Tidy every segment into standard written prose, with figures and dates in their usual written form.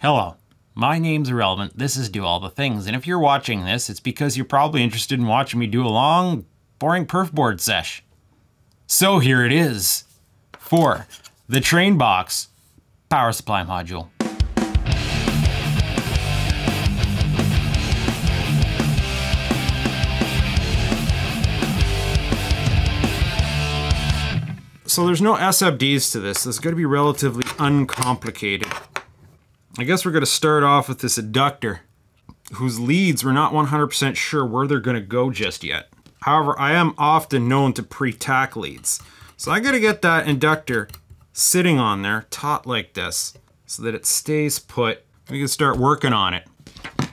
Hello, my name's Irrelevant, this is Do All the Things, and if you're watching this, it's because you're probably interested in watching me do a long, boring perf board sesh. So here it is, for the Train Box power supply module. So there's no SFDs to this. This is going to be relatively uncomplicated. I guess we're going to start off with this inductor, whose leads we're not 100% sure where they're going to go just yet. However, I am often known to pre-tack leads. So I got to get that inductor sitting on there, taut like this, so that it stays put. We can start working on it.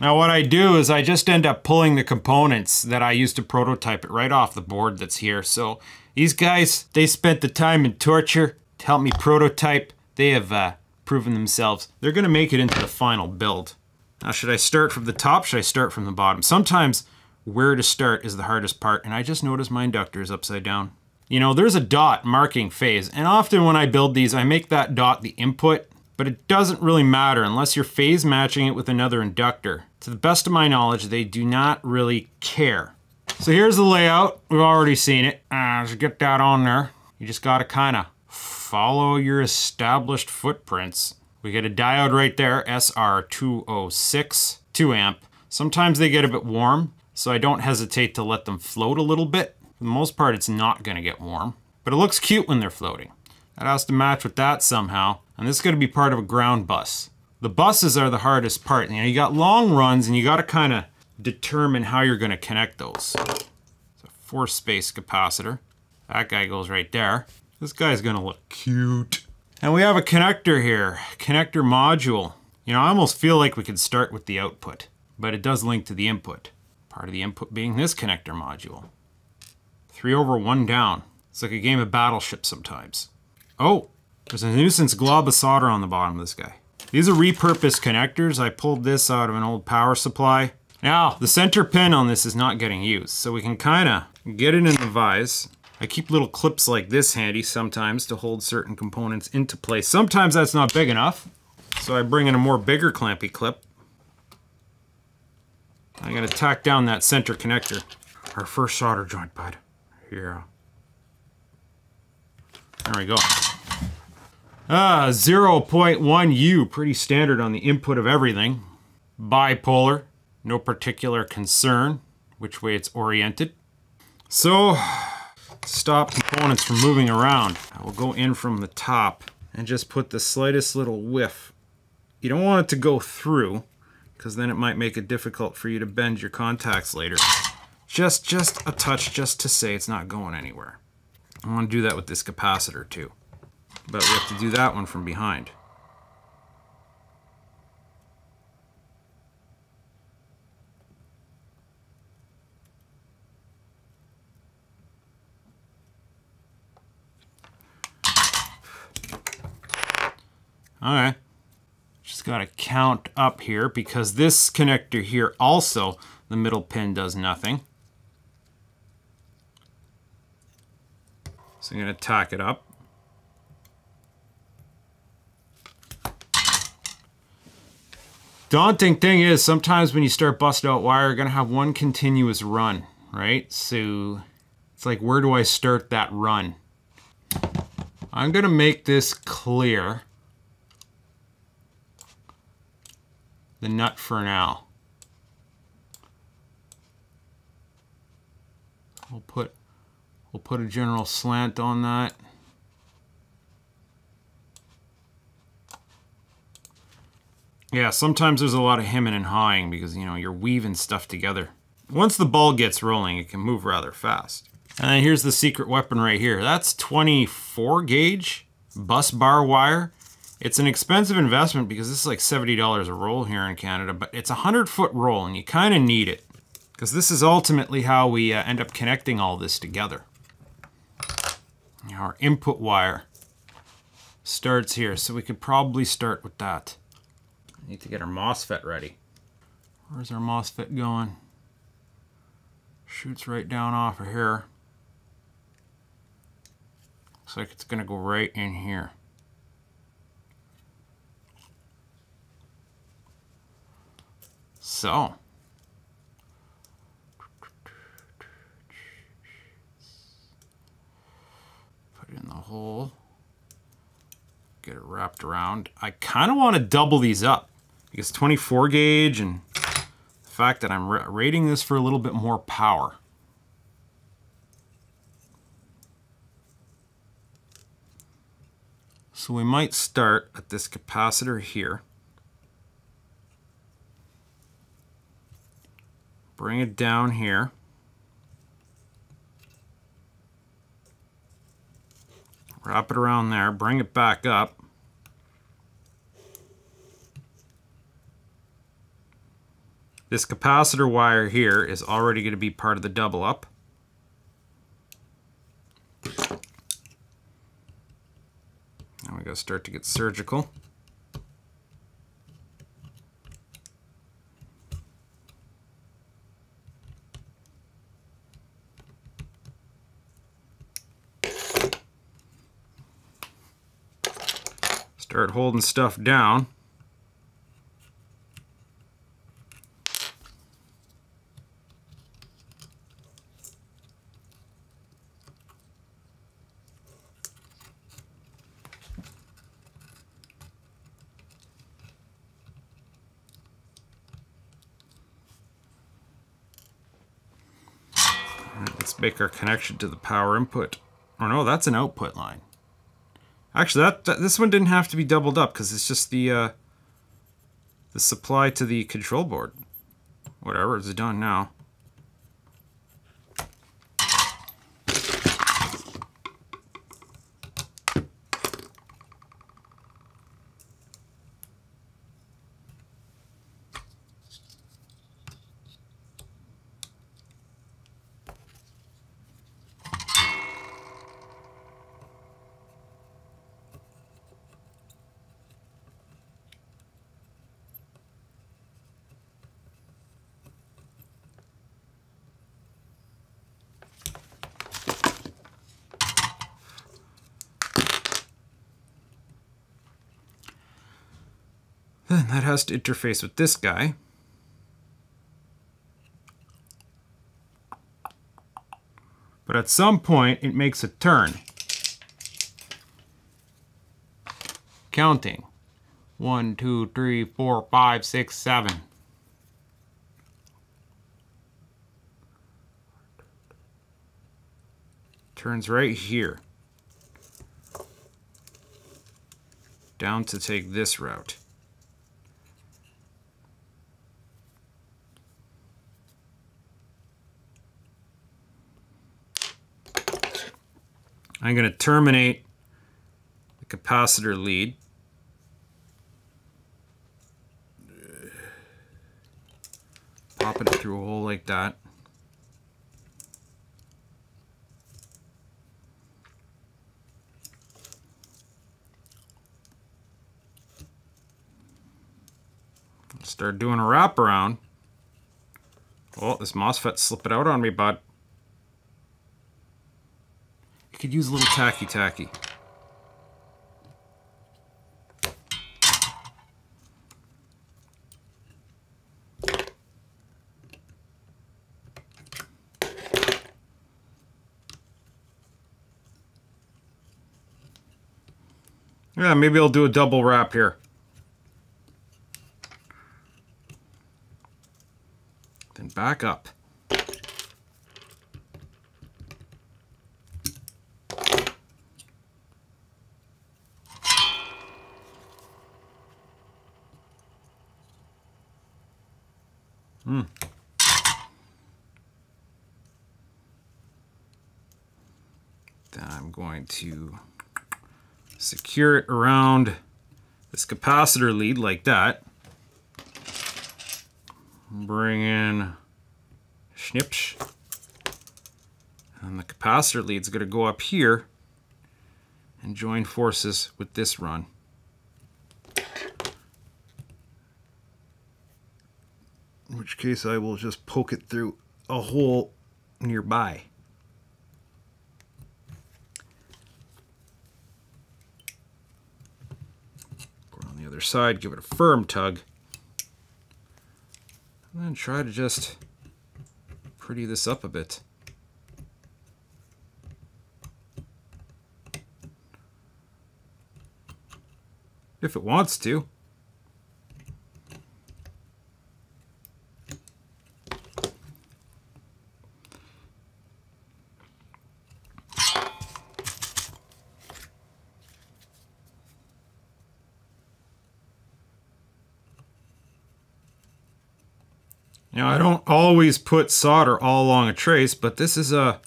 Now what I do is I just end up pulling the components that I used to prototype it right off the board that's here. So these guys, they spent the time and torture to help me prototype. They have proven themselves. They're gonna make it into the final build. Now should I start from the top? Should I start from the bottom? Sometimes where to start is the hardest part, and I just noticed my inductor is upside down. You know, there's a dot marking phase, and often when I build these, I make that dot the input, but it doesn't really matter unless you're phase matching it with another inductor. To the best of my knowledge, they do not really care. So here's the layout. We've already seen it. Just get that on there. You just gotta kinda follow your established footprints. We get a diode right there, SR206, 2 amp. Sometimes they get a bit warm, so I don't hesitate to let them float a little bit. For the most part, it's not gonna get warm, but it looks cute when they're floating. That has to match with that somehow, and this is gonna be part of a ground bus. The buses are the hardest part. You know, you got long runs and you gotta kinda determine how you're gonna connect those. It's a 4-space capacitor. That guy goes right there. This guy's gonna look cute. And we have a connector here, connector module. You know, I almost feel like we could start with the output, but it does link to the input. Part of the input being this connector module. 3 over 1 down. It's like a game of Battleship sometimes. Oh, there's a nuisance glob of solder on the bottom of this guy. These are repurposed connectors. I pulled this out of an old power supply. Now, the center pin on this is not getting used, so we can kinda get it in the vise. I keep little clips like this handy sometimes to hold certain components into place. Sometimes that's not big enough, so I bring in a more bigger clampy clip. I'm gonna tack down that center connector. Our first solder joint, bud. Here. There we go. 0.1 U, pretty standard on the input of everything. Bipolar, no particular concern which way it's oriented. So, stop components from moving around. I will go in from the top and just put the slightest little whiff. You don't want it to go through, because then it might make it difficult for you to bend your contacts later. Just a touch, just to say it's not going anywhere. I want to do that with this capacitor too. But we have to do that one from behind. Alright, just gotta count up here because this connector here also, the middle pin does nothing. So I'm gonna tack it up. Daunting thing is sometimes when you start busting out wire, you're gonna have one continuous run, right? So it's like, where do I start that run? I'm gonna make this clear. The nut for now. We'll put a general slant on that. Yeah, sometimes there's a lot of hemming and hawing because, you know, you're weaving stuff together. Once the ball gets rolling, it can move rather fast. And then here's the secret weapon right here. That's 24 gauge bus bar wire. It's an expensive investment because this is like $70 a roll here in Canada, but it's a 100-foot roll and you kind of need it because this is ultimately how we end up connecting all this together. Our input wire starts here, so we could probably start with that. I need to get our MOSFET ready. Where's our MOSFET going? Shoots right down off of here. Looks like it's gonna go right in here. so. Put it in the hole. Get it wrapped around. I kind of want to double these up because 24 gauge and the fact that I'm rating this for a little bit more power. So we might start at this capacitor here. Bring it down here. Wrap it around there, bring it back up. This capacitor wire here is already going to be part of the double up. Now we got to start to get surgical. Start holding stuff down. Let's make our connection to the power input. Oh no, that's an output line. Actually, this one didn't have to be doubled up because it's just the supply to the control board. Whatever, it's done now. Then that has to interface with this guy. But at some point, it makes a turn. Counting. 1, 2, 3, 4, 5, 6, 7. Turns right here. Down to take this route. I'm going to terminate the capacitor lead. Popping it through a hole like that. Start doing a wraparound. Oh, this MOSFET's slipping out on me, bud. Could use a little tacky. Yeah, maybe I'll do a double wrap here. Then back up. Then I'm going to secure it around this capacitor lead like that. Bring in snips. And the capacitor lead's going to go up here and join forces with this run. In which case I will just poke it through a hole nearby. Go on the other side, give it a firm tug. And then try to just pretty this up a bit. If it wants to. Now, I don't always put solder all along a trace, but this is a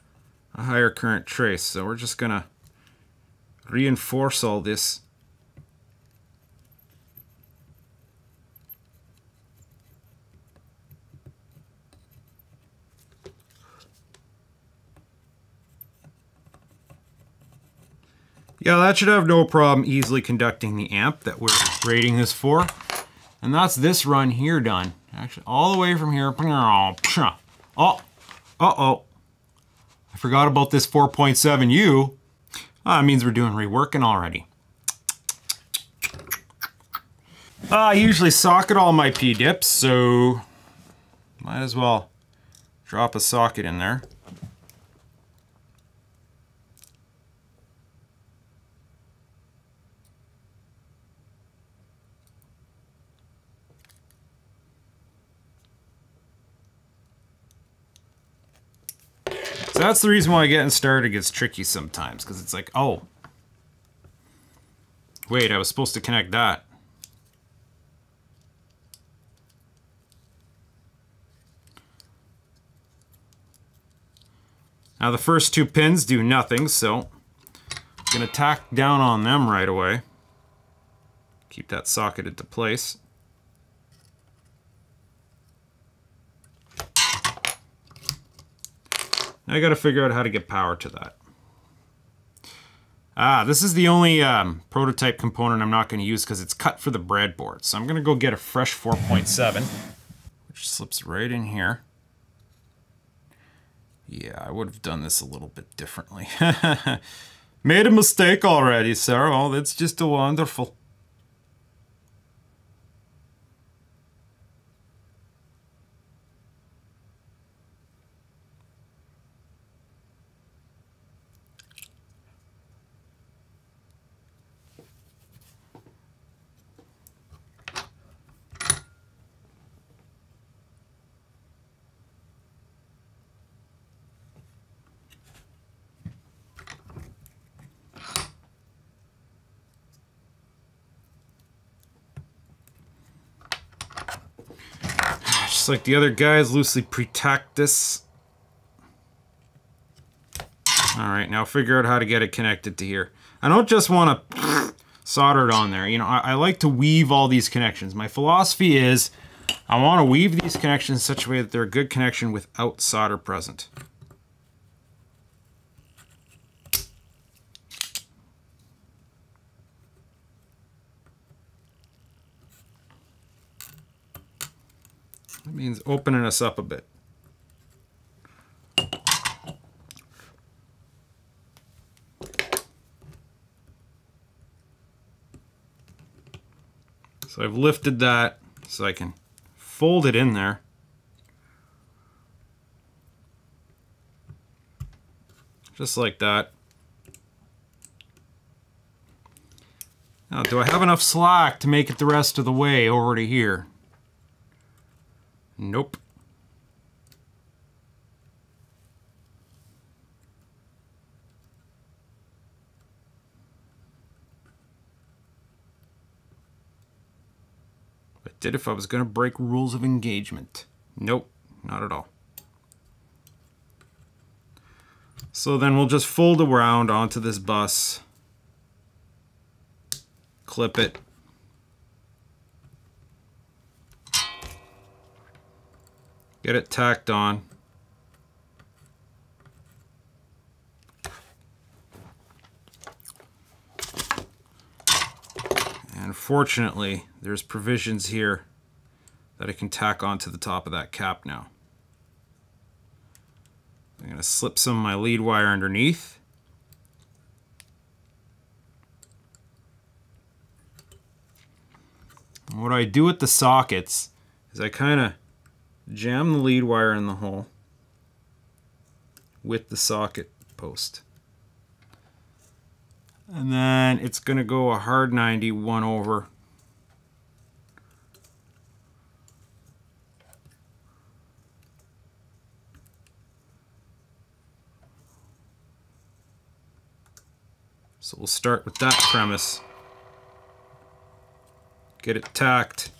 higher current trace, so we're just gonna reinforce all this. Yeah, that should have no problem easily conducting the amp that we're rating this for. And that's this run here done. Actually, all the way from here. Oh, uh-oh. I forgot about this 4.7U. That means we're doing reworking already. I usually socket all my P-dips, so might as well drop a socket in there. So that's the reason why getting started gets tricky sometimes, because it's like, oh, wait, I was supposed to connect that. Now the first two pins do nothing, so I'm gonna tack down on them right away. Keep that socket into place. Now I gotta figure out how to get power to that. This is the only prototype component I'm not gonna use because it's cut for the breadboard. So I'm gonna go get a fresh 4.7, which slips right in here. Yeah, I would have done this a little bit differently. Made a mistake already, sir. Oh, that's just wonderful. Just like the other guys, loosely pre-tack this. Alright, now figure out how to get it connected to here. I don't just want to solder it on there. You know, I like to weave all these connections. My philosophy is I want to weave these connections in such a way that they're a good connection without solder present. That means opening us up a bit. So I've lifted that so I can fold it in there. Just like that. Now, do I have enough slack to make it the rest of the way over to here? Nope. I did if I was going to break rules of engagement. Nope, not at all. So then we'll just fold around onto this bus, clip it, get it tacked on. And fortunately, there's provisions here that I can tack onto the top of that cap now. I'm going to slip some of my lead wire underneath. And what I do with the sockets is I kind of jam the lead wire in the hole with the socket post. And then it's going to go a hard 90 1 over. So we'll start with that premise. Get it tacked.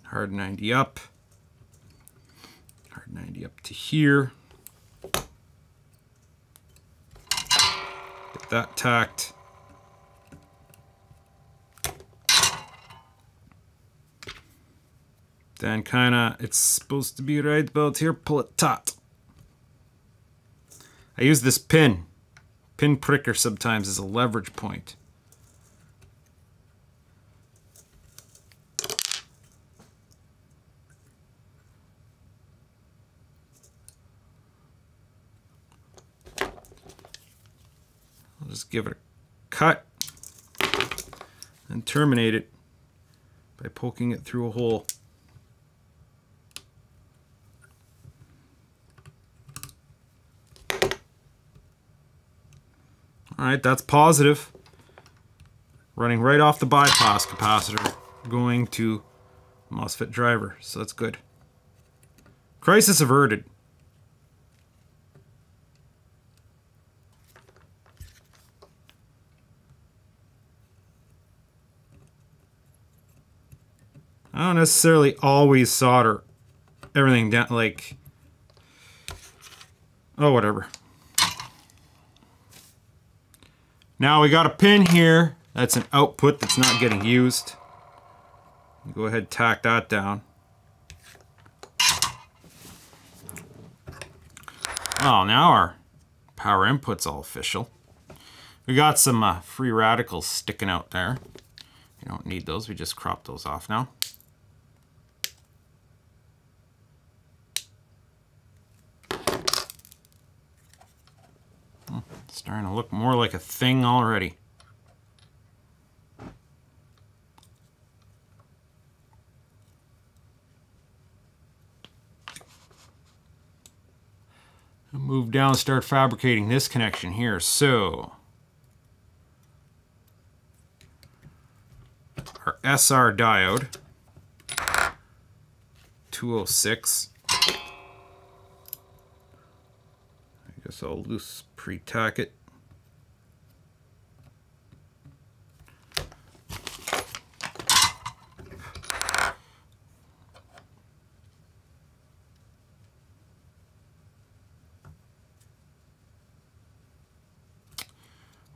Hard 90 up. Hard 90 up to here. Get that tacked. Then kinda, it's supposed to be right about here, pull it taut. I use this pin pricker sometimes as a leverage point. I'll just give it a cut and terminate it by poking it through a hole. Alright, that's positive. Running right off the bypass capacitor, going to MOSFET driver, so that's good. Crisis averted. I don't necessarily always solder everything down, like, oh, whatever. Now we got a pin here. That's an output that's not getting used. Go ahead and tack that down. Oh, now our power input's all official. We got some free radicals sticking out there. You don't need those. We just crop those off now. Starting to look more like a thing already. I'll move down and start fabricating this connection here. So our SR diode, 206. I guess I'll loose pre-tack it.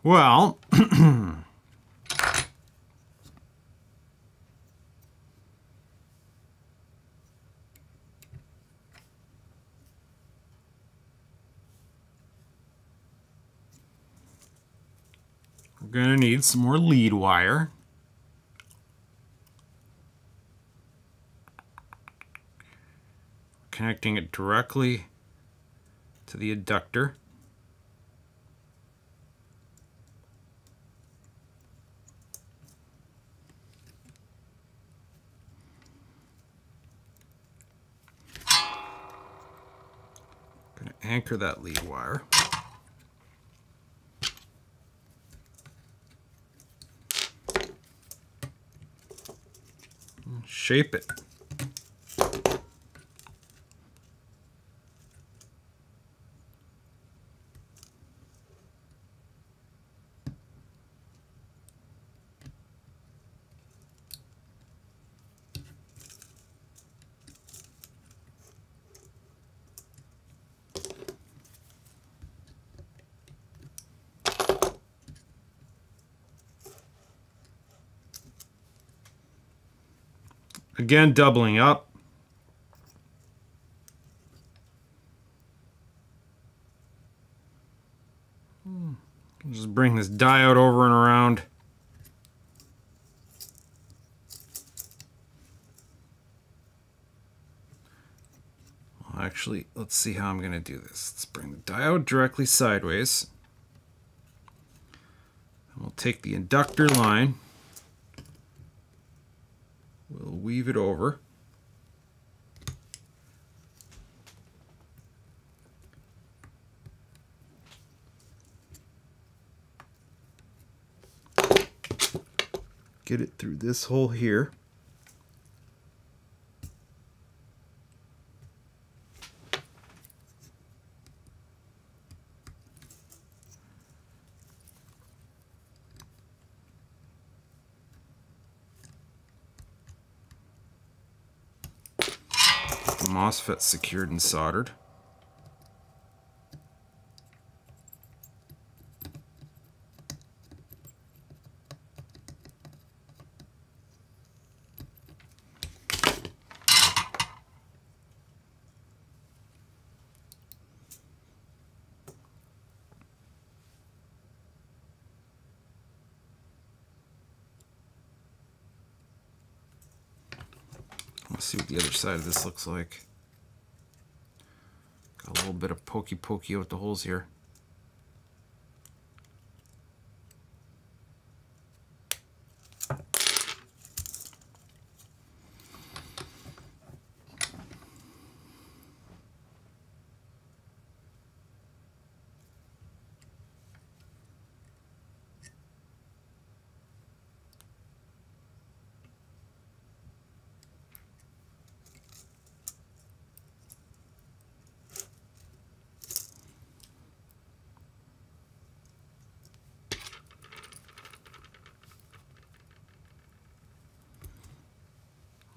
Well, we're going to need some more lead wire. Connecting it directly to the inductor. Going to anchor that lead wire. Shape it. Again, doubling up. Just bring this diode over and around. Well, actually, let's see how I'm going to do this. Let's bring the diode directly sideways. We'll take the inductor line, we'll weave it over. Get it through this hole here. The MOSFET secured and soldered. Let's see what the other side of this looks like. Got a little bit of pokey out the holes here.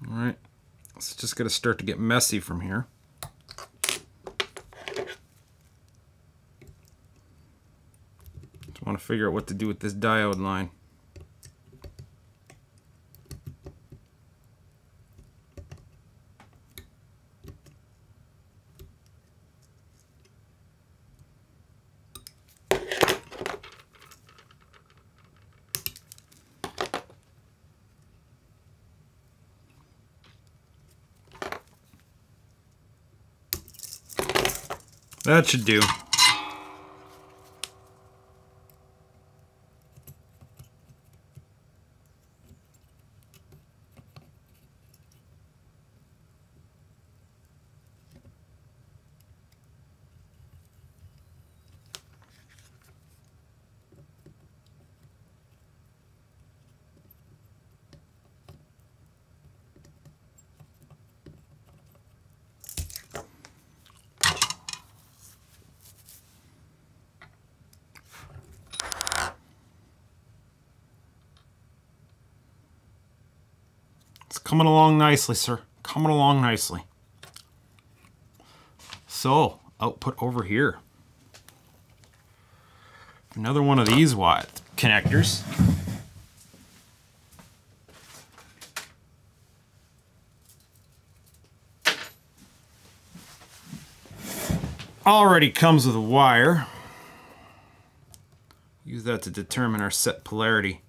All right, it's just going to start to get messy from here. Just want to figure out what to do with this diode line. That should do. Coming along nicely, sir. Coming along nicely. So, output over here. Another one of these connectors. Already comes with a wire. Use that to determine our set polarity.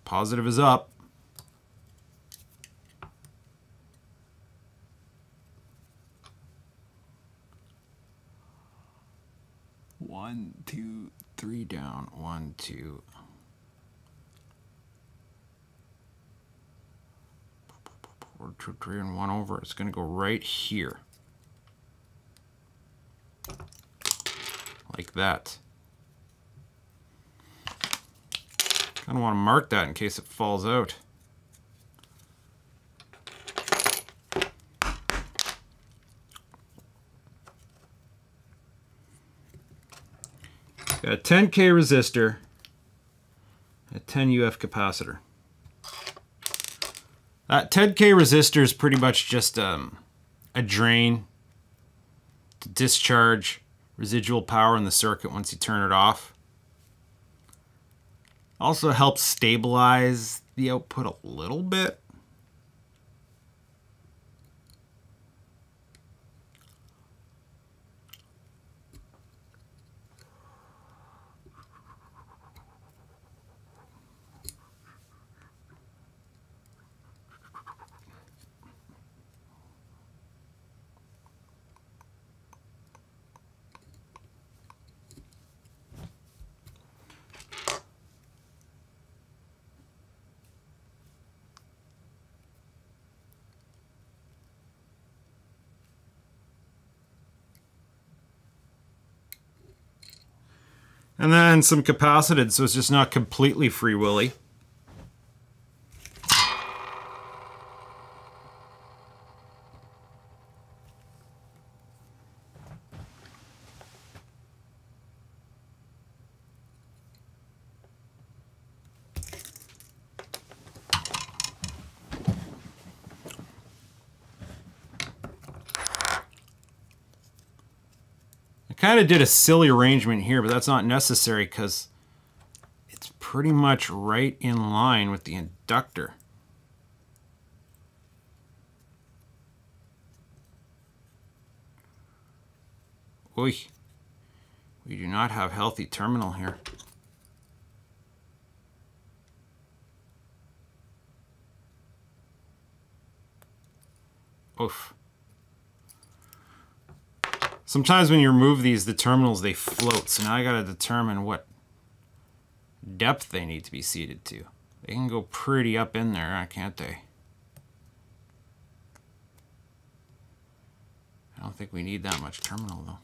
Positive is up. One, two, three down. 1, 2. Or 2, 3, and 1 over. It's going to go right here. Like that. I don't want to mark that in case it falls out. Got a 10K resistor, a 10 UF capacitor. That 10K resistor is pretty much just a drain to discharge residual power in the circuit once you turn it off. Also helps stabilize the output a little bit. And then some capacited, so it's just not completely free willy. Kind of did a silly arrangement here, but that's not necessary because it's pretty much right in line with the inductor. Oy, we do not have healthy terminal here. Oof. Sometimes when you remove these, the terminals, they float. So now I got to determine what depth they need to be seated to. They can go pretty up in there, can't they? I don't think we need that much terminal, though.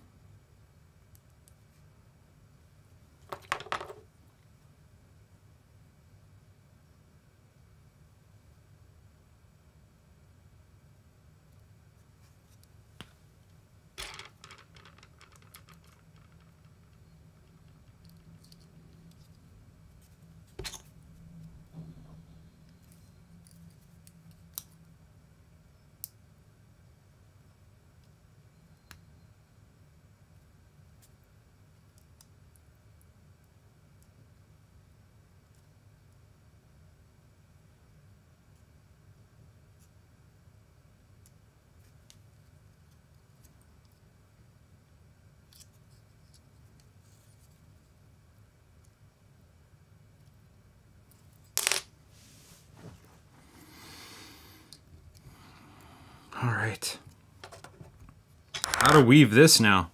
All right. How to weave this now?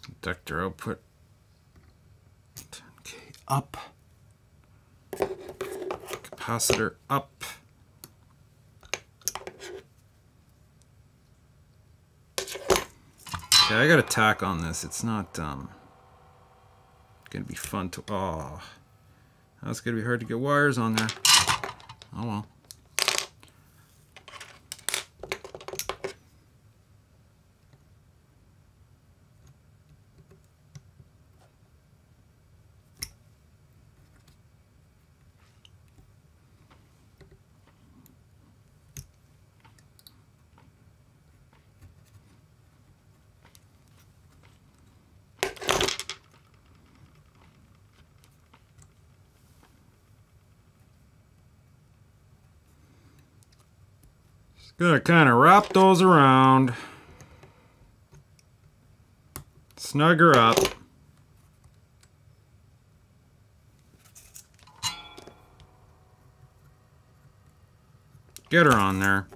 Inductor output. 10K up. Capacitor up. Okay, I got a tack on this. It's not gonna be fun to. Oh, that's gonna be hard to get wires on there. Oh well. Gonna kind of wrap those around, snug her up. Get her on there.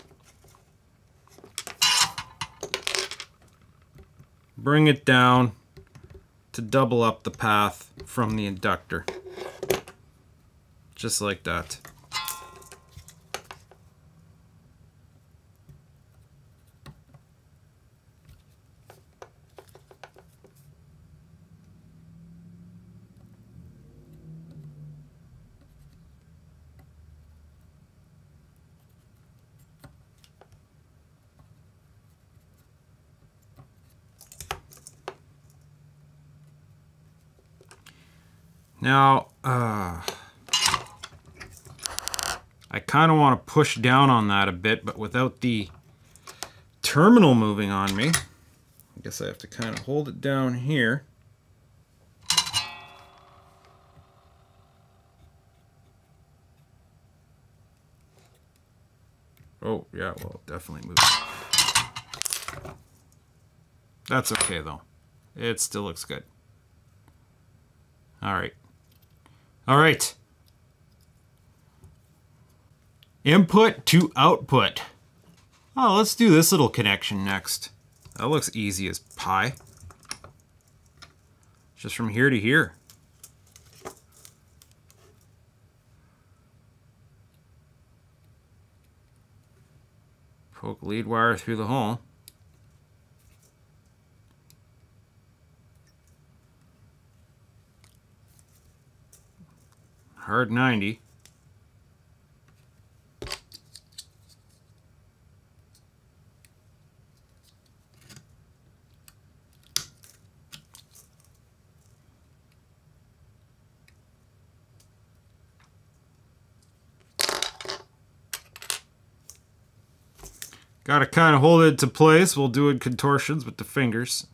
Bring it down to double up the path from the inductor. Just like that. Now, I kind of want to push down on that a bit, but without the terminal moving on me, I guess I have to kind of hold it down here. Oh, yeah, well, definitely move. That's okay, though. It still looks good. All right. All right. Input to output. Oh, let's do this little connection next. That looks easy as pie. Just from here to here. Poke lead wire through the hole. Hard 90. Gotta kind of hold it to place. We'll do it contortions with the fingers.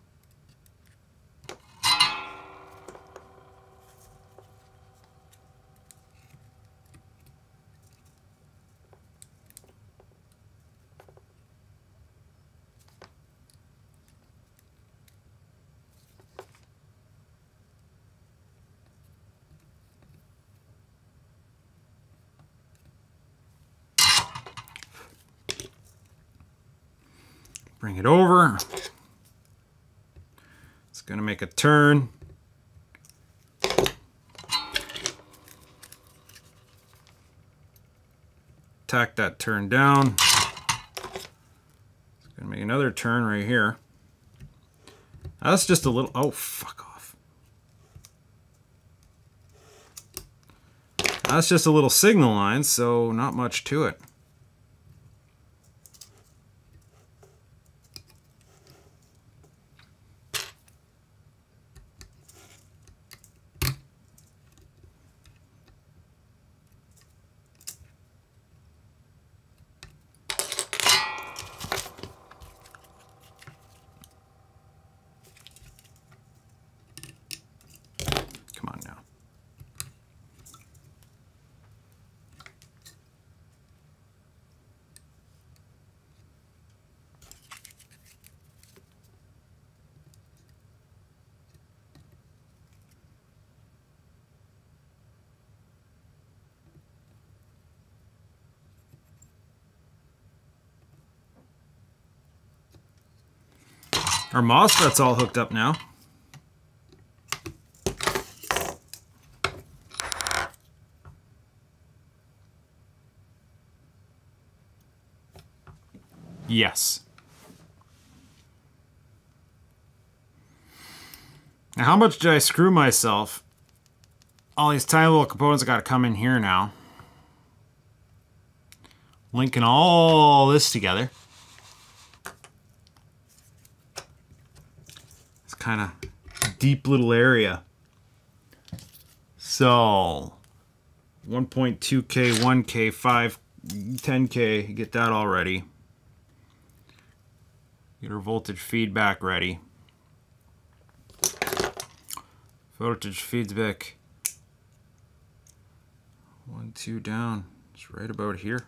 Bring it over. It's going to make a turn. Tack that turn down. It's going to make another turn right here. That's just a little... Oh, fuck off. That's just a little signal line, so not much to it. Our MOSFET's all hooked up now. Yes. Now, how much did I screw myself? All these tiny little components got to come in here now. Linking all this together. Kind of deep little area. So 1.2K, 1K, 5, 10K, get that all ready. Get our voltage feedback ready. Voltage feedback. 1, 2 down. It's right about here.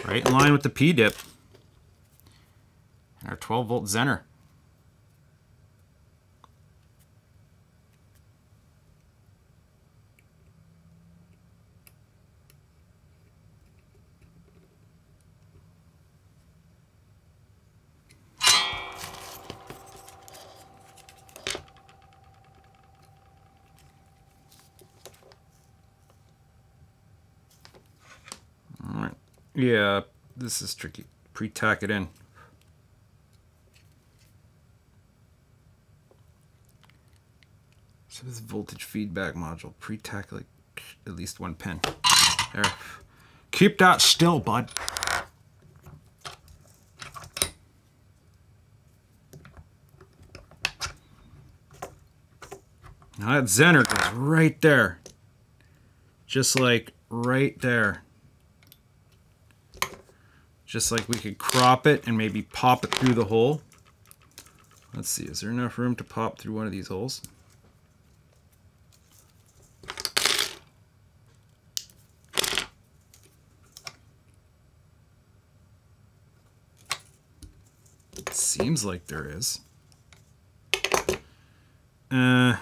Right in line with the P-dip. And our 12 volt Zener. Yeah, this is tricky. Pre-tack it in. So this voltage feedback module, pre-tack like at least one pin. There. Keep that still, bud. Now that Zener goes right there. Just like right there. Just like we could crop it and maybe pop it through the hole. Let's see, is there enough room to pop through one of these holes? It seems like there is. That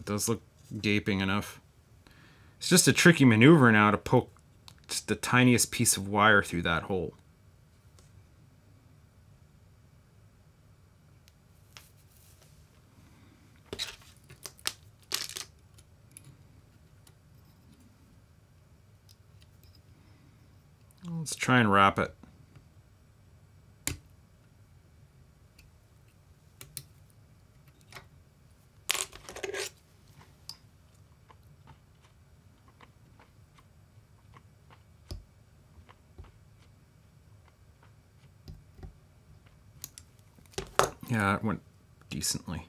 does look gaping enough. It's just a tricky maneuver now to poke just the tiniest piece of wire through that hole. Let's try and wrap it. Yeah, it went decently.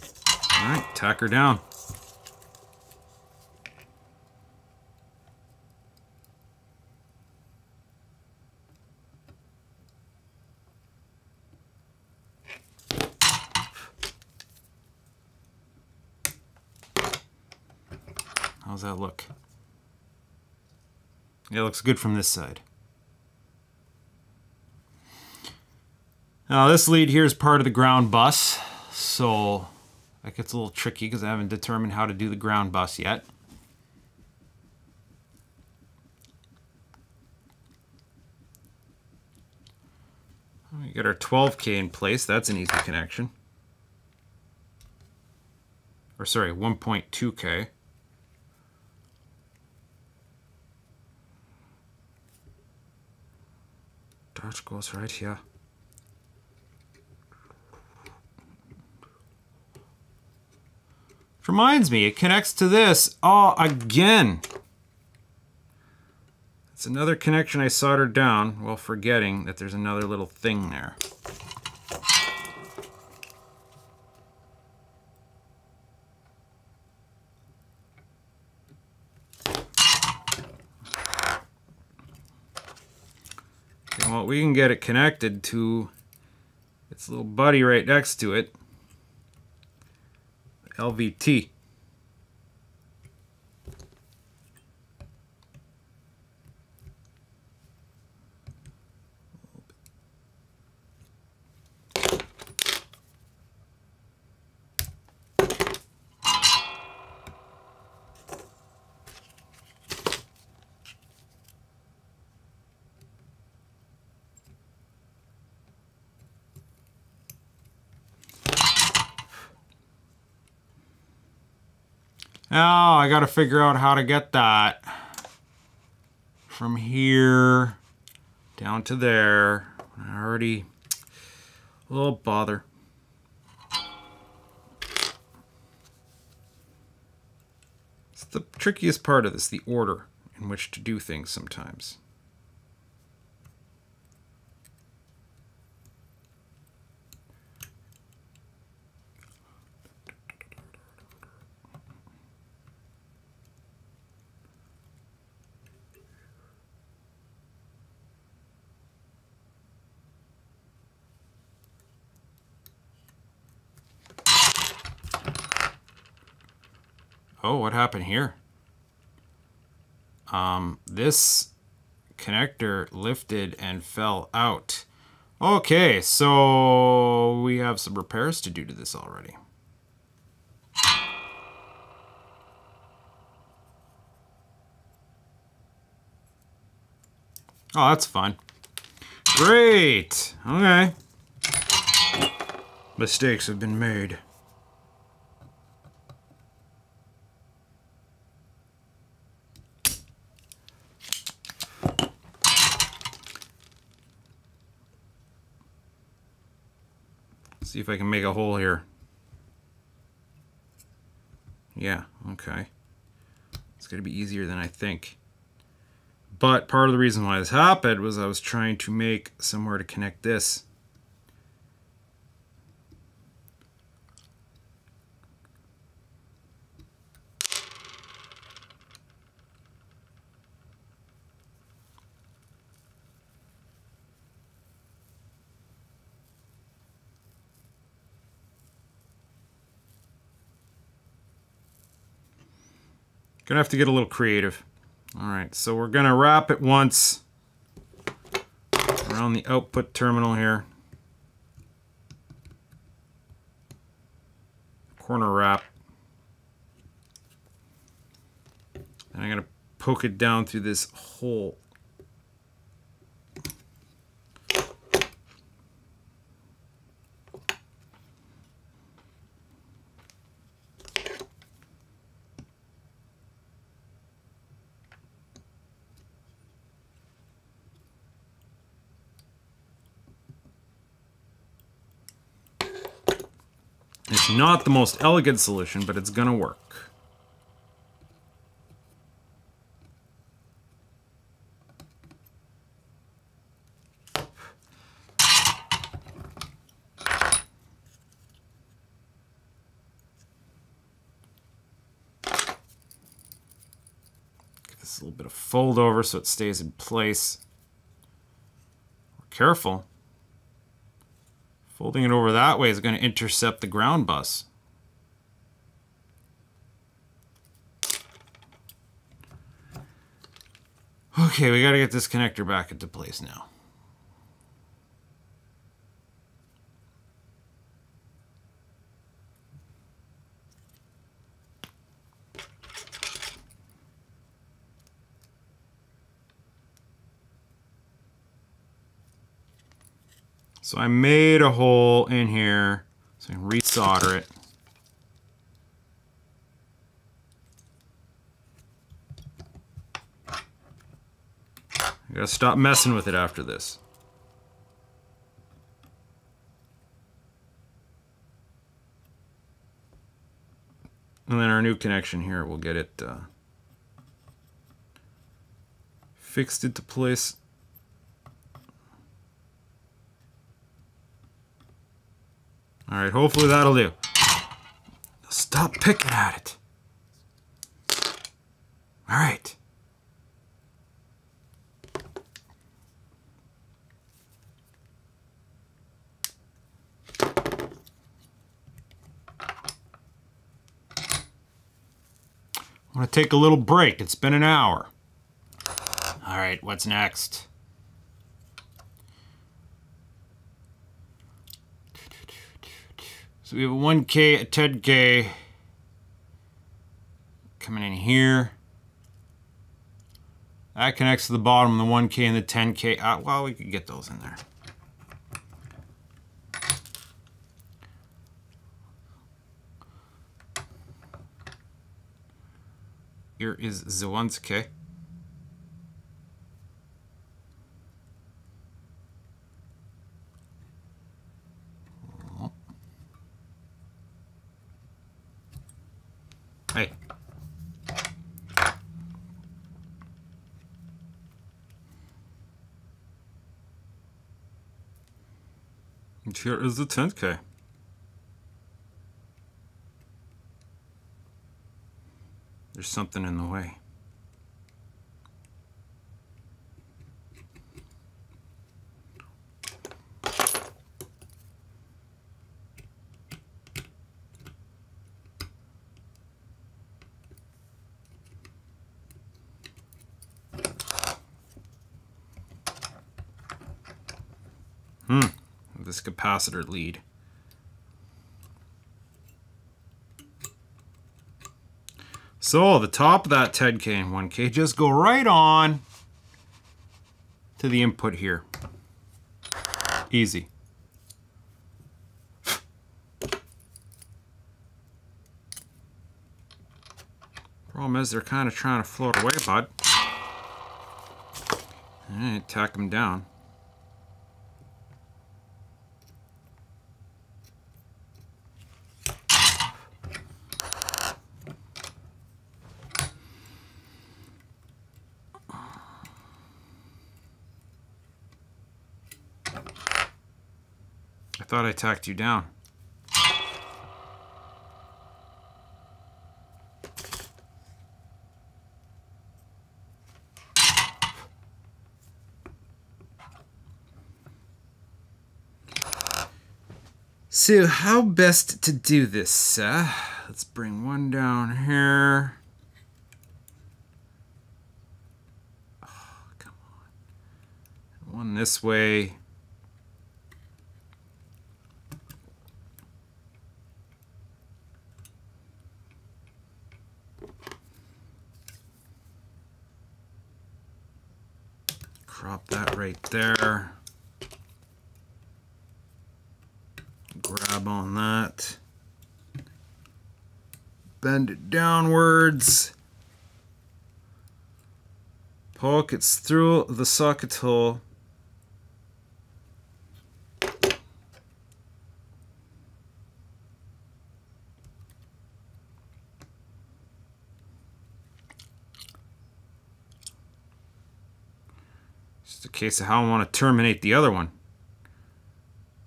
All right, tack her down. How's that look? Yeah, it looks good from this side. Now this lead here is part of the ground bus, so that gets a little tricky because I haven't determined how to do the ground bus yet. We get our 12K in place. That's an easy connection. Or sorry, 1.2K. Torch goes right here. Which reminds me, it connects to this. Oh, again. It's another connection I soldered down while forgetting that there's another little thing there. Okay, well, we can get it connected to its little buddy right next to it. LVT. Now I gotta figure out how to get that from here down to there. I already, oh bother. It's the trickiest part of this, the order in which to do things sometimes. Oh, what happened here? This connector lifted and fell out. Okay, so we have some repairs to do to this already. Oh, that's fun. Great. Okay. Mistakes have been made. See if I can make a hole here. Yeah, okay. It's going to be easier than I think. But part of the reason why this happened was I was trying to make somewhere to connect this. Gonna have to get a little creative. All right, so we're gonna wrap it once around the output terminal here. Corner wrap. I'm going to poke it down through this hole. It's not the most elegant solution, but it's going to work. Give this a little bit of fold over so it stays in place. Careful. Folding it over that way is going to intercept the ground bus. Okay, we got to get this connector back into place now. So I made a hole in here so I can resolder it. I gotta stop messing with it after this. And then our new connection here, we'll get it fixed into place. All right, hopefully that'll do. Stop picking at it. All right. I want to take a little break. It's been an hour. All right, what's next? So we have a 1K, a 10K coming in here. That connects to the bottom of the 1K and the 10K. Well, we could get those in there. Here is the 1K. Hey. And here is the 10K. There's something in the way. This capacitor lead. So the top of that 10K and 1K just go right on to the input here. Easy. Problem is they're kind of trying to float away, bud. Alright, tack them down. I thought I tacked you down. So how best to do this? Let's bring one down here. Oh, come on. One this way. Drop that right there. Grab on that. Bend it downwards. Poke it through the socket hole. Just a case of how I want to terminate the other one.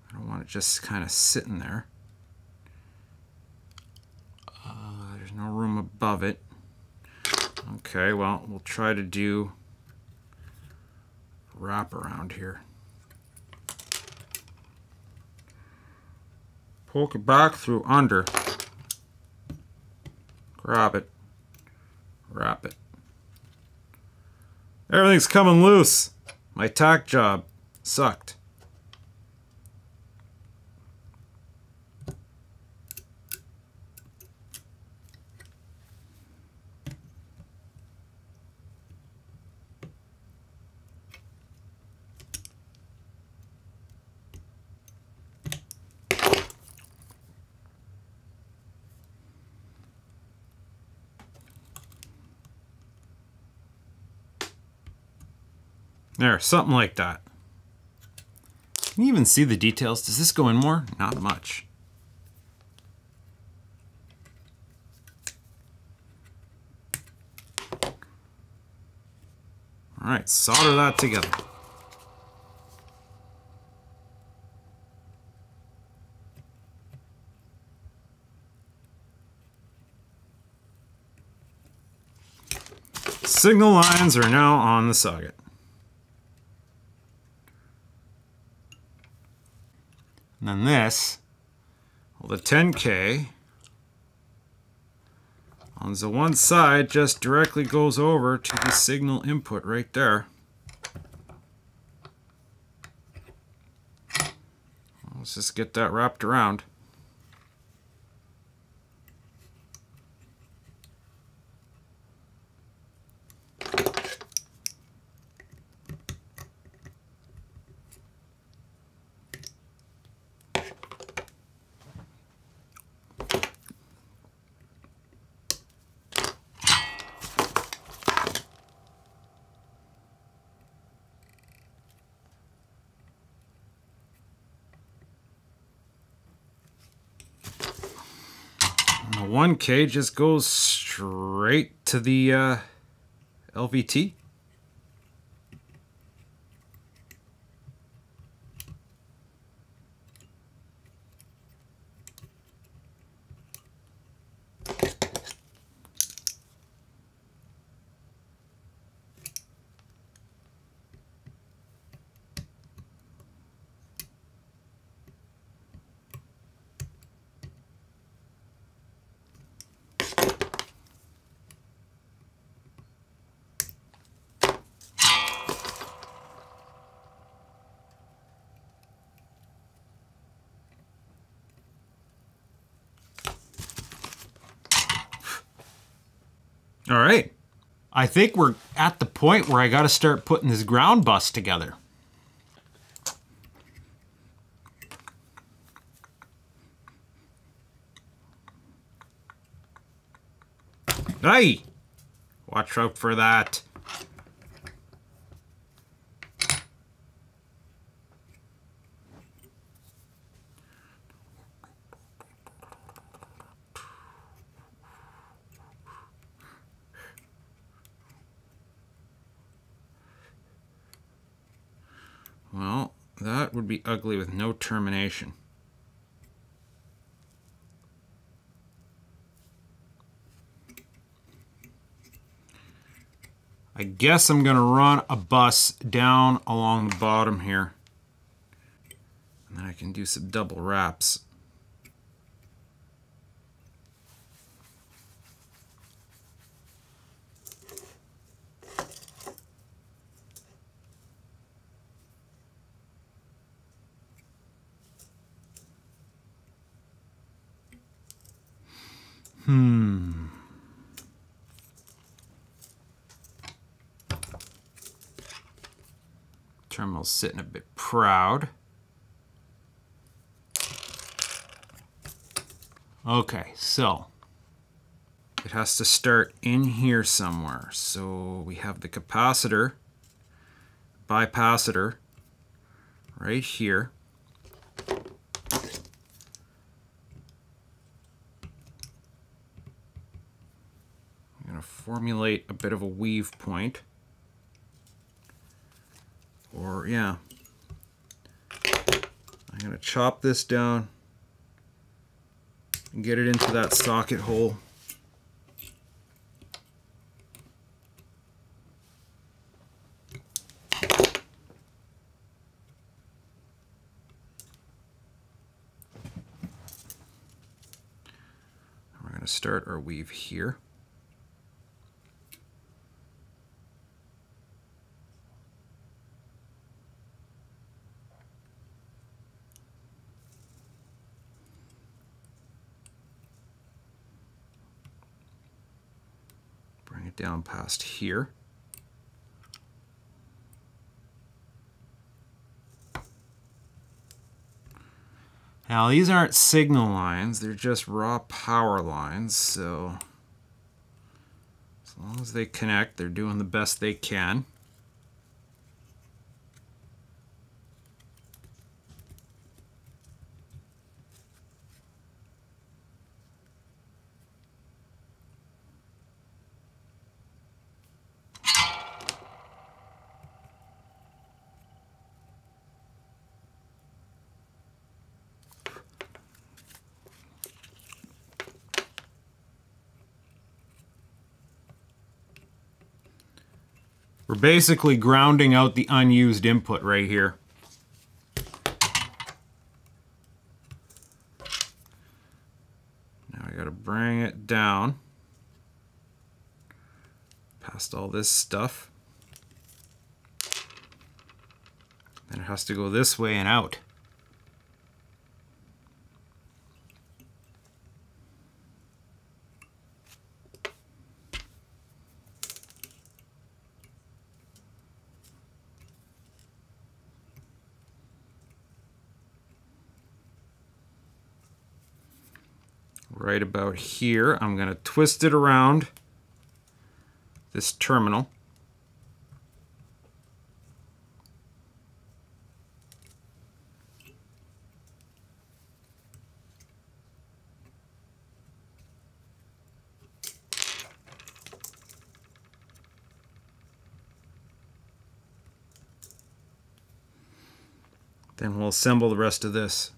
I don't want it just kind of sitting there. There's no room above it. Okay, well, we'll try to do wrap around here. Poke it back through under. Grab it. Wrap it. Everything's coming loose. My tack job sucked. There, something like that. Can you even see the details? Does this go in more? Not much. All right, solder that together. Signal lines are now on the socket. And then this, well, the 10K on the one side just directly goes over to the signal input right there. Let's just get that wrapped around. The 1K just goes straight to the LVT. All right. I think we're at the point where I got to start putting this ground bus together. Hey! Watch out for that. Well, that would be ugly with no termination. I guess I'm going to run a bus down along the bottom here. And then I can do some double wraps. Terminal's sitting a bit proud. Okay, so it has to start in here somewhere. So we have the capacitor, bipacitor right here. I'm going to formulate a bit of a weave point. Or, yeah. I'm going to chop this down and get it into that socket hole. We're going to start our weave here. Bring it down past here. Now these aren't signal lines, they're just raw power lines, so as long as they connect, they're doing the best they can. We're basically grounding out the unused input right here. Now I gotta bring it down past all this stuff. Then it has to go this way and out. Right about here, I'm going to twist it around this terminal. Then we'll assemble the rest of this.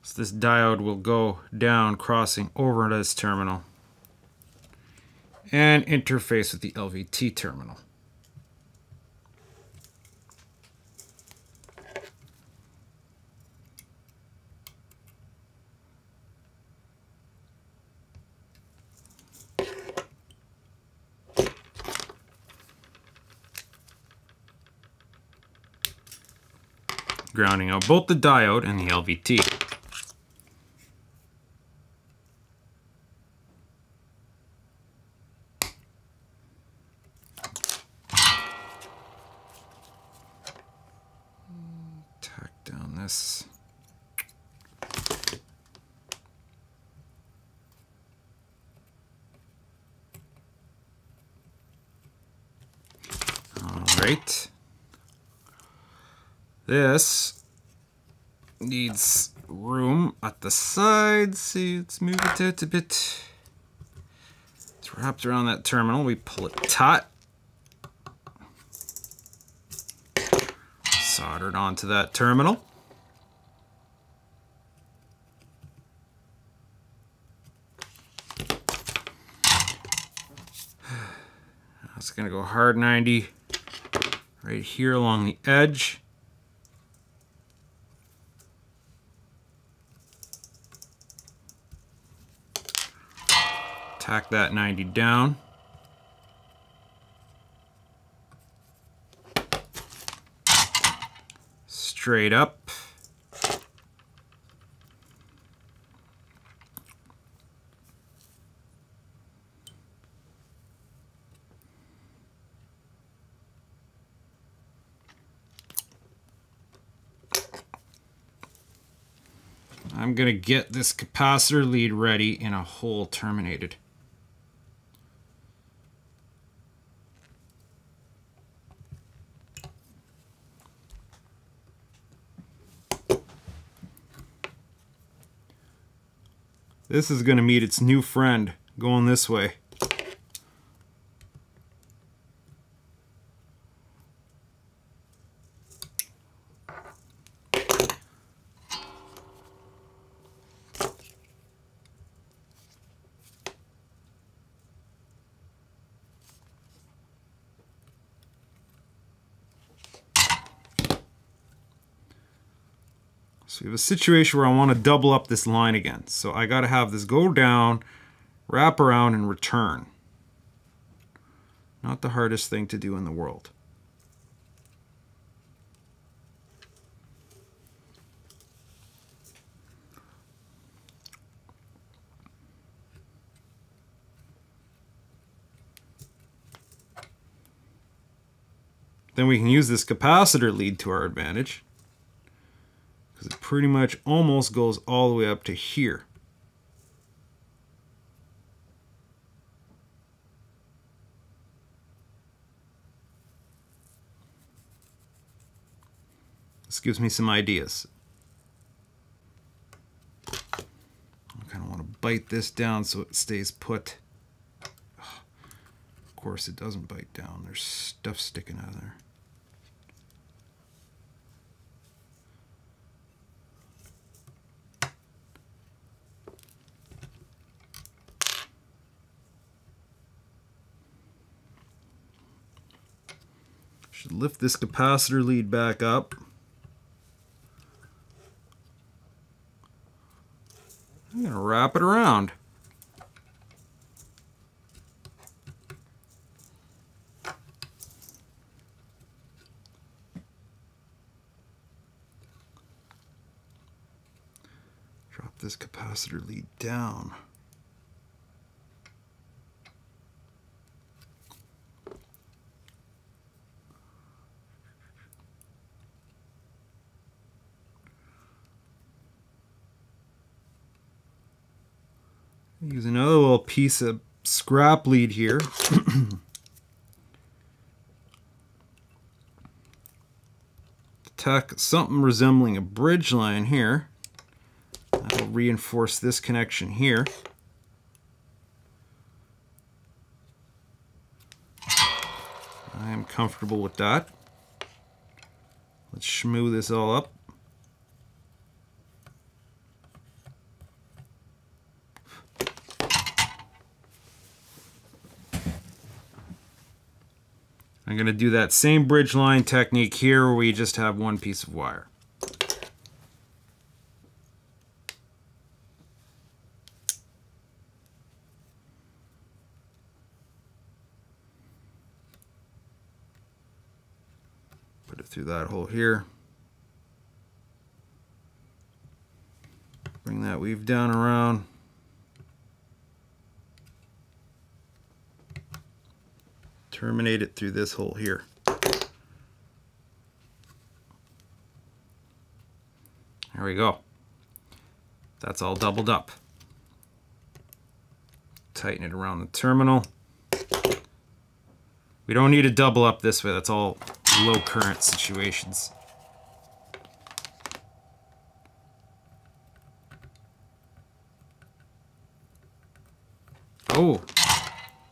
So this diode will go down, crossing over into this terminal and interface with the LVT terminal. Grounding out both the diode and the LVT. Tack down this. All right. This needs room at the sides. See, let's move it out a bit. It's wrapped around that terminal. We pull it taut. Soldered onto that terminal. It's going to go hard 90 right here along the edge. Tack that 90 down. Straight up. I'm going to get this capacitor lead ready in a hole terminated. This is going to meet its new friend going this way. So we have a situation where I want to double up this line again. So I got to have this go down, wrap around, and return. Not the hardest thing to do in the world. Then we can use this capacitor lead to our advantage, because it pretty much almost goes all the way up to here. This gives me some ideas. I kind of want to bite this down so it stays put. Of course it doesn't bite down. There's stuff sticking out of there. Should lift this capacitor lead back up. I'm going to wrap it around. Drop this capacitor lead down. Use another little piece of scrap lead here. Tack something resembling a bridge line here. That'll reinforce this connection here. I am comfortable with that. Let's schmoo this all up. I'm going to do that same bridge line technique here where we just have one piece of wire. Put it through that hole here. Bring that weave down around. Terminate it through this hole here. There we go. That's all doubled up. Tighten it around the terminal. We don't need to double up this way. That's all low current situations. Oh,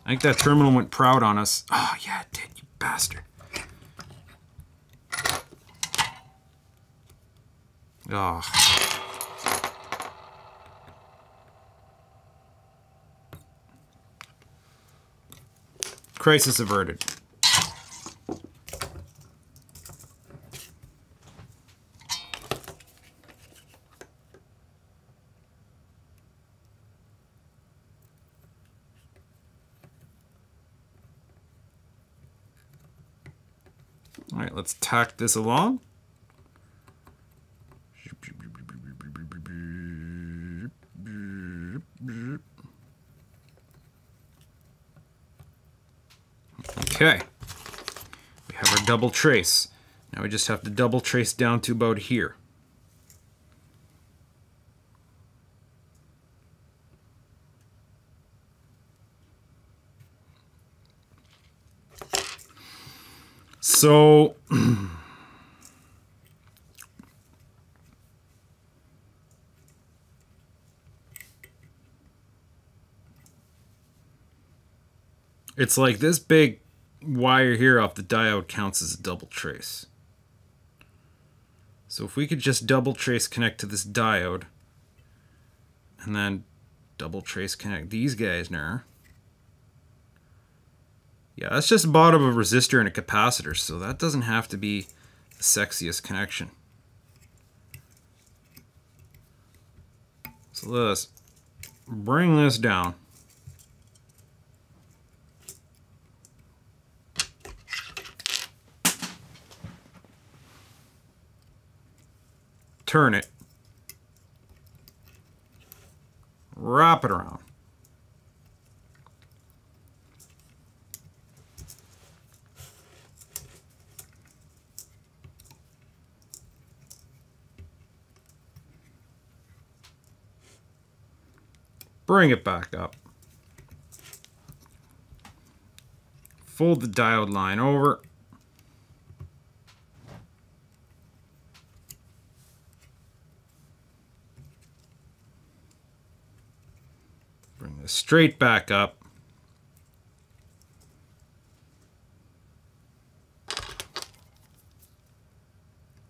I think that terminal went proud on us. Oh, yeah, it did, you bastard. Oh. Crisis averted. All right, let's tack this along. Okay, we have our double trace. Now we just have to double trace down to about here. So it's like this big wire here off the diode counts as a double trace. So if we could just double trace connect to this diode and then double trace connect these guys now. Yeah, that's just the bottom of a resistor and a capacitor, so that doesn't have to be the sexiest connection. So let's bring this down. Turn it. Wrap it around. Bring it back up. Fold the diode line over. Bring this straight back up.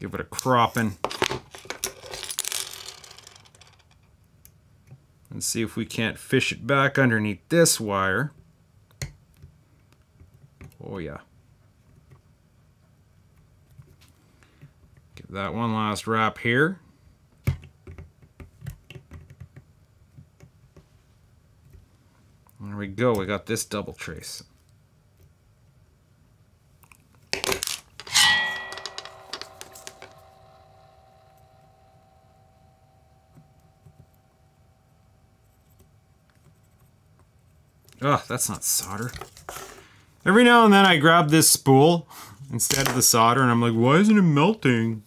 Give it a cropping. And see if we can't fish it back underneath this wire. Oh yeah. Give that one last wrap here. There we go, we got this double trace. Oh, that's not solder. Every now and then I grab this spool instead of the solder and I'm like, why isn't it melting?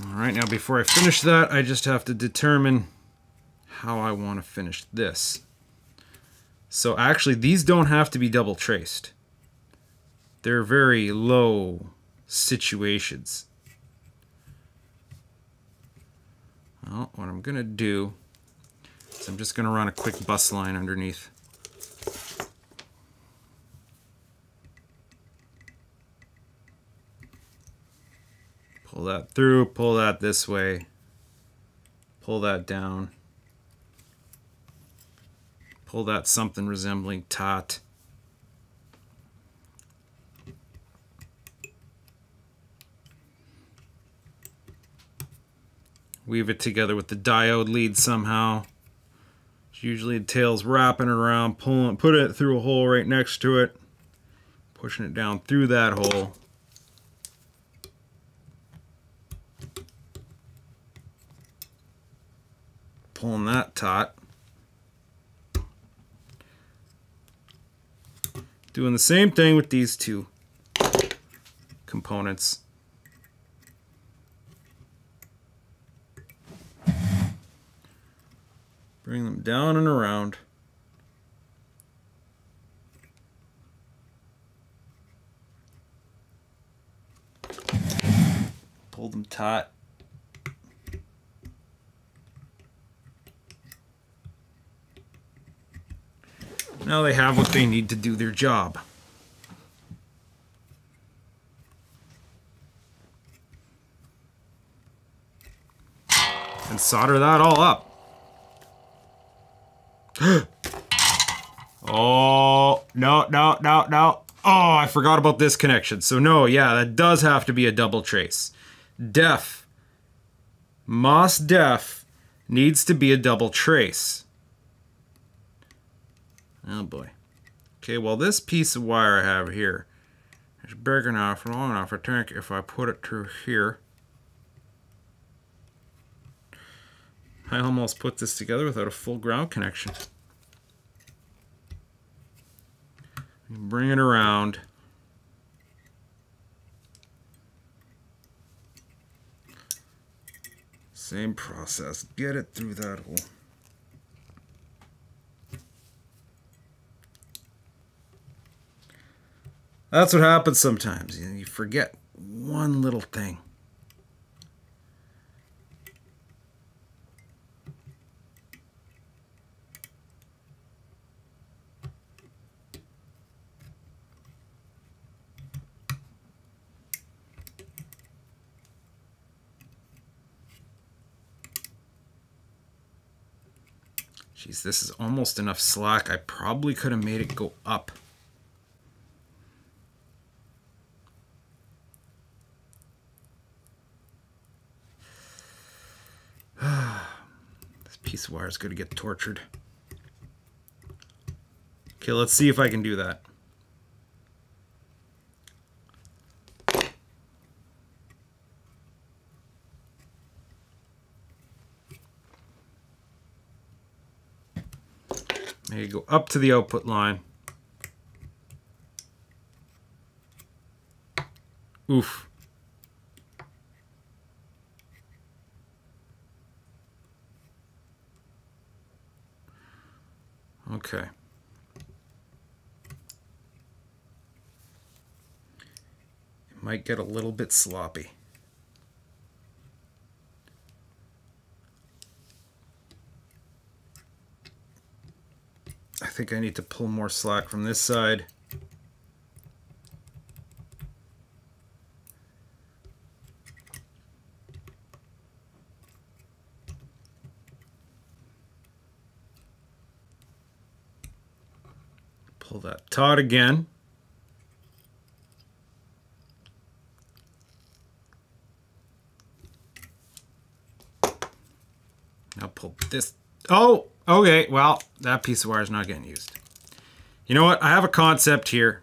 Alright, now before I finish that, I just have to determine how I want to finish this. So actually, these don't have to be double traced. They're very low situations. Well, what I'm going to do is I'm just going to run a quick bus line underneath. Pull that through, pull that this way, pull that down, pull that something resembling tot. Weave it together with the diode lead somehow. It usually entails wrapping it around, pulling, putting it through a hole right next to it, pushing it down through that hole. Pulling that taut. Doing the same thing with these two components. Bring them down and around. Pull them taut. Now they have what they need to do their job. and solder that all up. Oh, no, no, no, no. Oh, I forgot about this connection. So no, yeah, that does have to be a double trace. Def, Mos Def needs to be a double trace. Oh boy. Okay, well this piece of wire I have here is big enough, long enough, I think if I put it through here. I almost put this together without a full ground connection. Bring it around. Same process. Get it through that hole. That's what happens sometimes. You forget one little thing. Jeez, this is almost enough slack. I probably could have made it go up. This piece of wire is going to get tortured. Okay, let's see if I can do that. Maybe go up to the output line. Oof. Okay. It might get a little bit sloppy. I think I need to pull more slack from this side. Pull that taut again. Now pull this. Oh, okay. Well, that piece of wire is not getting used. You know what? I have a concept here.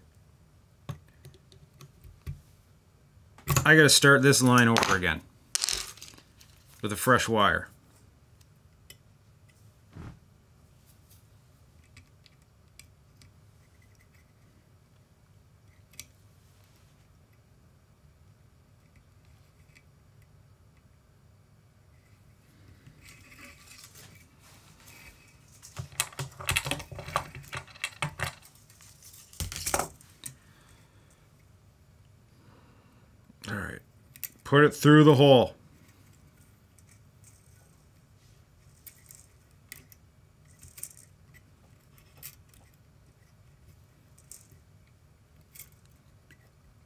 I got to start this line over again with a fresh wire. All right, put it through the hole.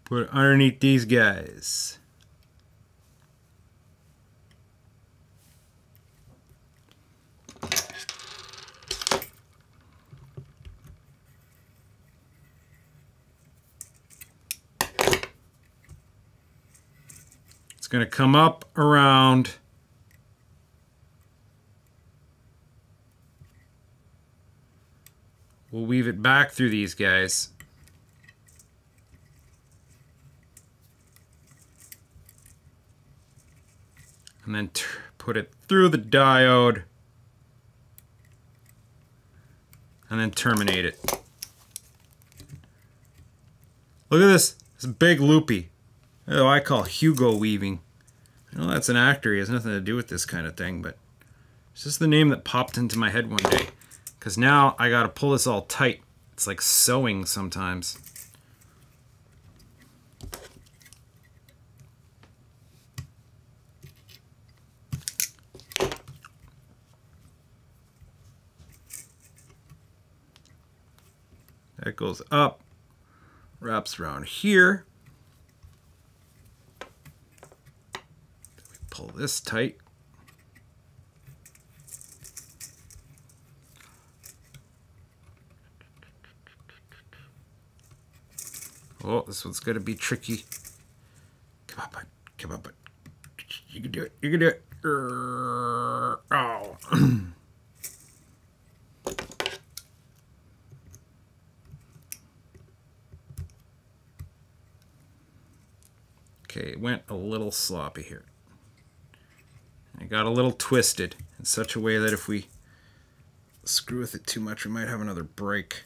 Put it underneath these guys. It's going to come up around we'll weave it back through these guys. And then put it through the diode. And then terminate it. Look at this. It's big loopy. Oh, I call Hugo weaving. I know that's an actor. He has nothing to do with this kind of thing, but it's just the name that popped into my head one day. Because now I got to pull this all tight. It's like sewing sometimes. That goes up, wraps around here. Pull this tight. Oh, this one's gonna be tricky. Come on, bud. Come on, bud. You can do it. You can do it. Oh. Okay, it went a little sloppy here. It got a little twisted in such a way that if we screw with it too much, we might have another break.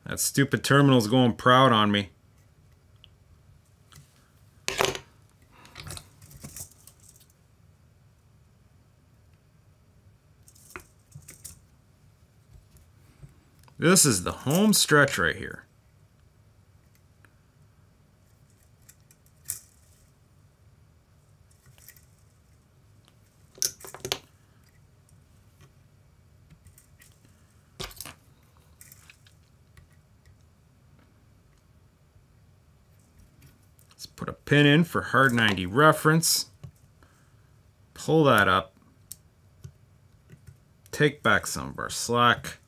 That stupid terminal's going proud on me. This is the home stretch right here. Let's put a pin in for hard 90 reference. Pull that up. Take back some of our slack.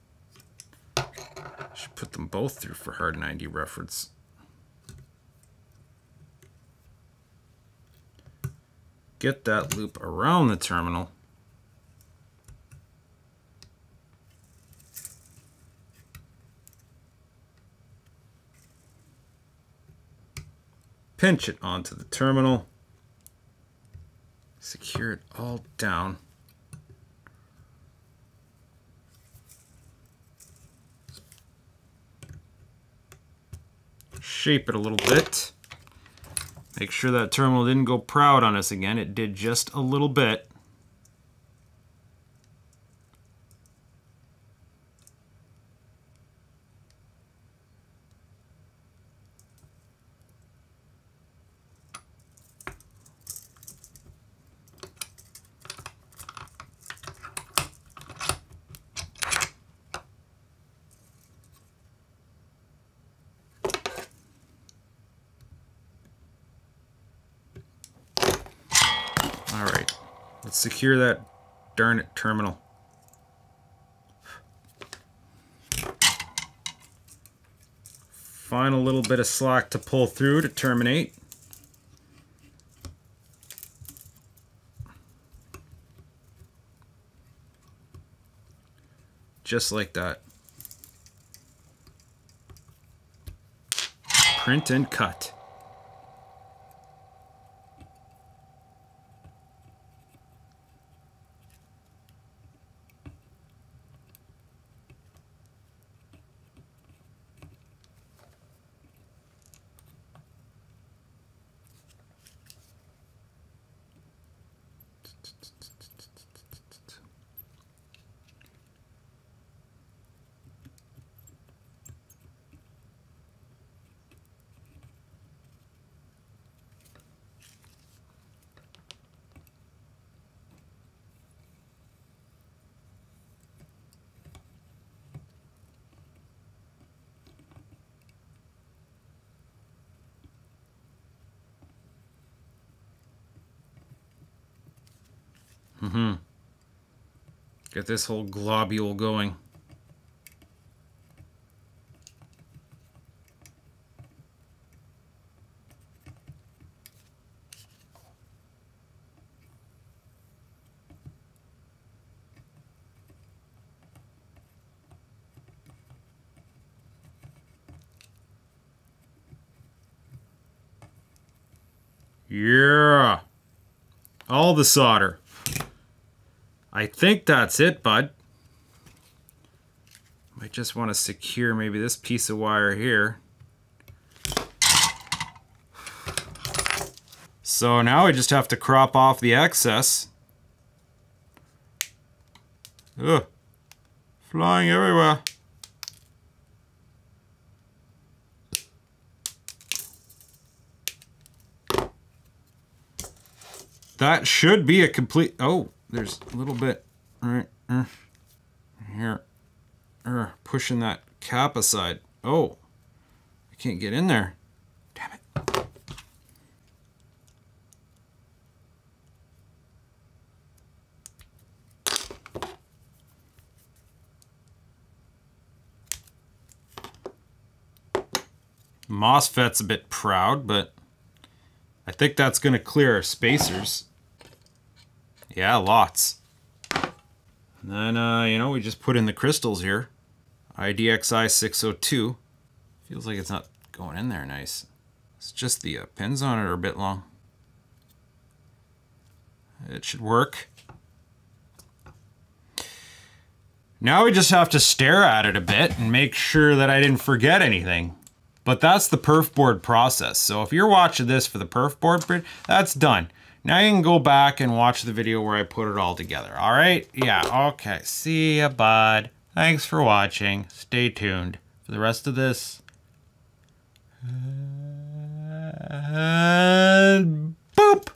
Should put them both through for hard 90 reference. Get that loop around the terminal. Pinch it onto the terminal. Secure it all down. Shape it a little bit. Make sure that terminal didn't go proud on us again. It did just a little bit. Alright, let's secure that darn it terminal. Find a little bit of slack to pull through to terminate. Just like that. Print and cut. Get this whole globule going. Yeah. All the solder. I think that's it, bud. Might just want to secure maybe this piece of wire here. So now I just have to crop off the excess. Ugh. Flying everywhere. That should be a complete... Oh, there's a little bit right here. Pushing that cap aside. Oh, I can't get in there. Damn it. MOSFET's a bit proud, but I think that's going to clear our spacers. Yeah, lots. And then, you know, we just put in the crystals here. IDXI 602. Feels like it's not going in there nice. It's just the pins on it are a bit long. It should work. Now we just have to stare at it a bit and make sure that I didn't forget anything. But that's the perf board process. So if you're watching this for the perf board, that's done. Now you can go back and watch the video where I put it all together. All right? Yeah, okay. See ya, bud. Thanks for watching. Stay tuned for the rest of this. Boop!